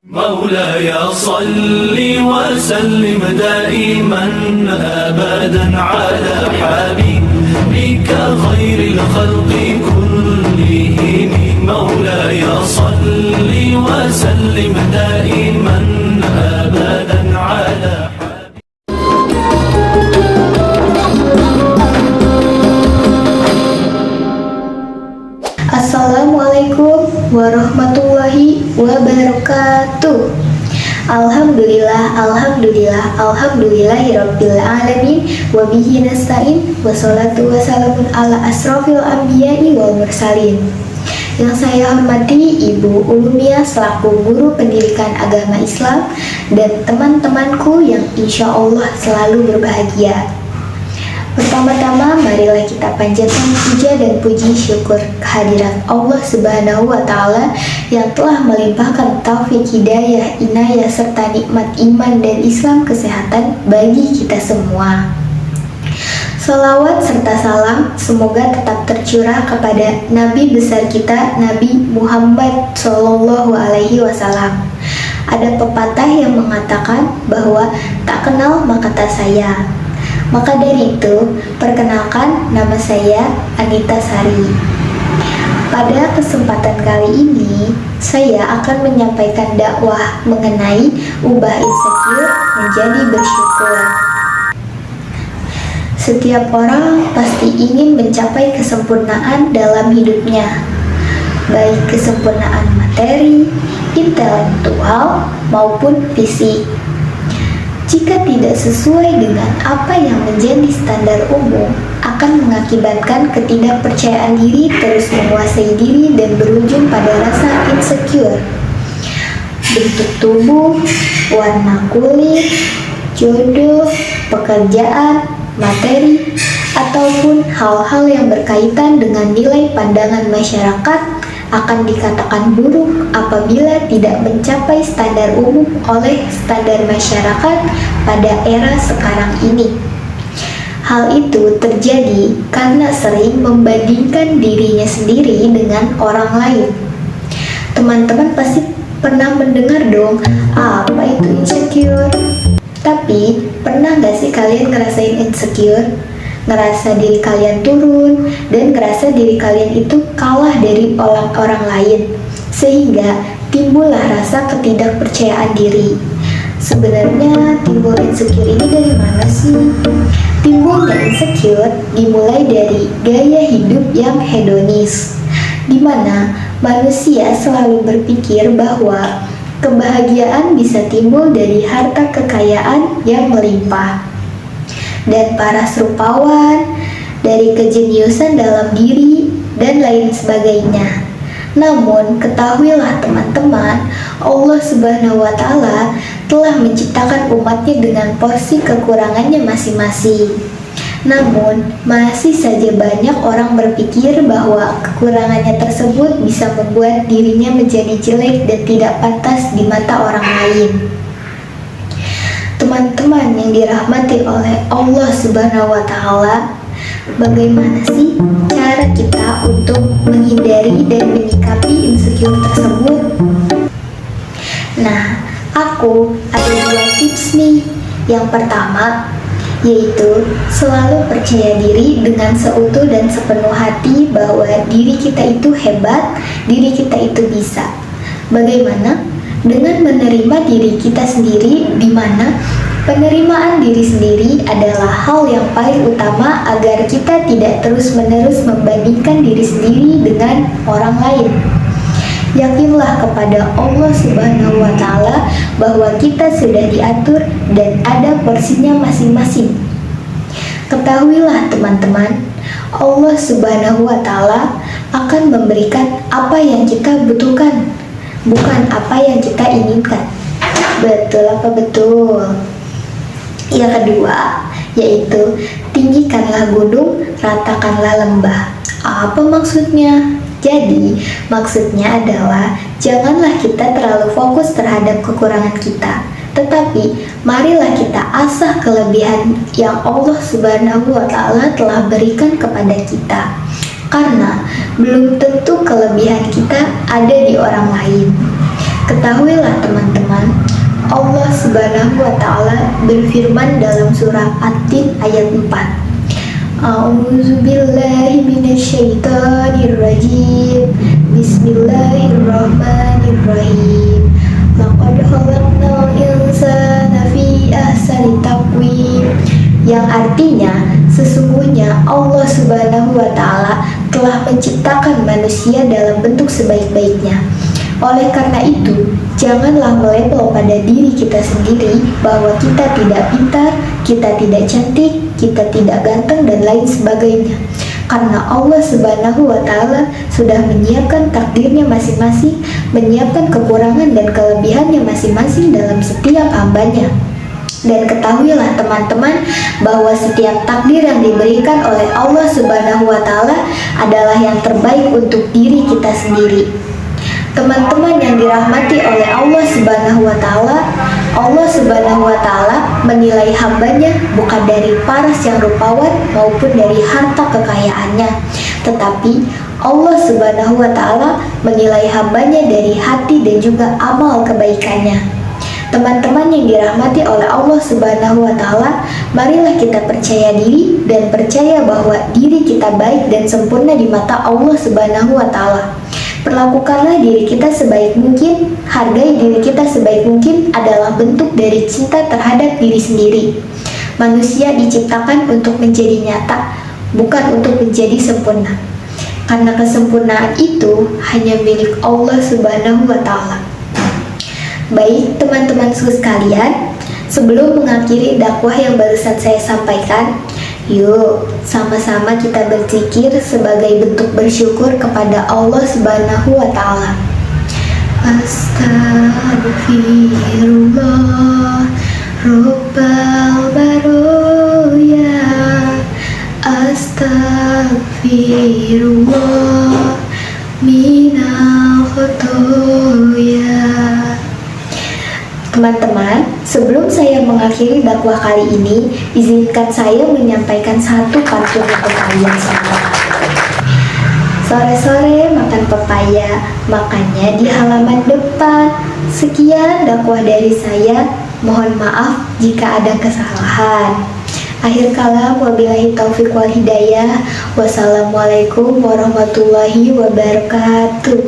مولاي صل وسلم دائما أبدا على حبيبك خير الخلق كلهم مولاي صل وسلم دائما أبدا على Assalamualaikum warahmatullahi wabarakatuh. Alhamdulillahirabbil alamin wa bihi nasta'in wassalatu wassalamun ala asrofil anbiya'i wal mursalin. Yang saya hormati Ibu Ulumia selaku guru pendidikan agama Islam dan teman-temanku yang insya Allah selalu berbahagia. Pertama-tama, marilah kita panjatkan puja dan puji syukur kehadirat Allah Subhanahu wa Ta'ala yang telah melimpahkan taufik hidayah, inayah, serta nikmat iman dan Islam kesehatan bagi kita semua. Salawat serta salam semoga tetap tercurah kepada Nabi besar kita, Nabi Muhammad Sallallahu Alaihi Wasallam. Ada pepatah yang mengatakan bahwa tak kenal maka tak sayang. Maka dari itu, perkenalkan nama saya Anita Sari. Pada kesempatan kali ini, saya akan menyampaikan dakwah mengenai ubah insecure menjadi bersyukur. Setiap orang pasti ingin mencapai kesempurnaan dalam hidupnya, baik kesempurnaan materi, intelektual, maupun fisik. Jika tidak sesuai dengan apa yang menjadi standar umum, akan mengakibatkan ketidakpercayaan diri terus menguasai diri dan berujung pada rasa insecure. Bentuk tubuh, warna kulit, jodoh, pekerjaan, materi, ataupun hal-hal yang berkaitan dengan nilai pandangan masyarakat akan dikatakan buruk apabila tidak mencapai standar umum oleh standar masyarakat pada era sekarang ini. Hal itu terjadi karena sering membandingkan dirinya sendiri dengan orang lain. Teman-teman pasti pernah mendengar dong, apa itu insecure? Tapi, pernah gak sih kalian ngerasain insecure? Ngerasa diri kalian turun dan ngerasa diri kalian itu kalah dari orang-orang lain, sehingga timbullah rasa ketidakpercayaan diri. Sebenarnya timbul insecure ini dari mana sih? Timbulnya insecure dimulai dari gaya hidup yang hedonis, di mana manusia selalu berpikir bahwa kebahagiaan bisa timbul dari harta kekayaan yang melimpah dan para rupawan, dari kejeniusan dalam diri, dan lain sebagainya. Namun, ketahuilah teman-teman, Allah Subhanahu wa Ta'ala telah menciptakan umatnya dengan porsi kekurangannya masing-masing. Namun, masih saja banyak orang berpikir bahwa kekurangannya tersebut bisa membuat dirinya menjadi jelek dan tidak pantas di mata orang lain. Teman-teman yang dirahmati oleh Allah Subhanahu wa Ta'ala, bagaimana sih cara kita untuk menghindari dan menyikapi insecure tersebut? Nah, aku ada 2 tips nih. Yang pertama, yaitu selalu percaya diri dengan seutuh dan sepenuh hati bahwa diri kita itu hebat, diri kita itu bisa. Bagaimana? Dengan menerima diri kita sendiri, di mana penerimaan diri sendiri adalah hal yang paling utama agar kita tidak terus-menerus membandingkan diri sendiri dengan orang lain. Yakinlah kepada Allah Subhanahu wa Ta'ala bahwa kita sudah diatur dan ada porsinya masing-masing. Ketahuilah teman-teman, Allah Subhanahu wa Ta'ala akan memberikan apa yang kita butuhkan, bukan apa yang kita inginkan. Betul apa betul? Yang kedua, yaitu tinggikanlah gunung, ratakanlah lembah. Apa maksudnya? Jadi, maksudnya adalah janganlah kita terlalu fokus terhadap kekurangan kita, tetapi marilah kita asah kelebihan yang Allah Subhanahu wa Ta'ala telah berikan kepada kita. Karena belum tentu kelebihan kita ada di orang lain. Ketahuilah teman-teman, Allah Subhanahu wa Ta'ala berfirman dalam surah At-Tin ayat 4. A'udzubillahi minasyaitonirrajim. Bismillahirrahmanirrahim. Laqad khalaqnal insana fi ahsani taqwim. Yang artinya, sesungguhnya Allah Subhanahu wa Ta'ala telah menciptakan manusia dalam bentuk sebaik-baiknya. Oleh karena itu, janganlah melabel pada diri kita sendiri bahwa kita tidak pintar, kita tidak cantik, kita tidak ganteng, dan lain sebagainya. Karena Allah Subhanahu wa Ta'ala sudah menyiapkan takdirnya masing-masing, menyiapkan kekurangan dan kelebihannya masing-masing dalam setiap hambanya. Dan ketahuilah teman-teman bahwa setiap takdir yang diberikan oleh Allah Subhanahu wa Ta'ala adalah yang terbaik untuk diri kita sendiri. Teman-teman yang dirahmati oleh Allah Subhanahu wa Ta'ala, Allah Subhanahu wa Ta'ala menilai hambanya bukan dari paras yang rupawan maupun dari harta kekayaannya, tetapi Allah Subhanahu wa Ta'ala menilai hambanya dari hati dan juga amal kebaikannya. Teman-teman yang dirahmati oleh Allah Subhanahu wa Ta'ala, marilah kita percaya diri dan percaya bahwa diri kita baik dan sempurna di mata Allah Subhanahu wa Ta'ala. Perlakukanlah diri kita sebaik mungkin, hargai diri kita sebaik mungkin adalah bentuk dari cinta terhadap diri sendiri. Manusia diciptakan untuk menjadi nyata, bukan untuk menjadi sempurna. Karena kesempurnaan itu hanya milik Allah Subhanahu wa Ta'ala. Baik teman-teman sekalian, sebelum mengakhiri dakwah yang barusan saya sampaikan, yuk sama-sama kita berzikir sebagai bentuk bersyukur kepada Allah Subhanahu wa Ta'ala. Astaghfirullah Rabbal baroya, Astaghfirullah minal khotoya. Teman-teman, sebelum saya mengakhiri dakwah kali ini, izinkan saya menyampaikan satu pantun untuk kalian semua. Sore-sore makan pepaya, makannya di halaman depan. Sekian dakwah dari saya, mohon maaf jika ada kesalahan. Akhir kalam, wabillahi taufiq wal hidayah. Wassalamualaikum warahmatullahi wabarakatuh.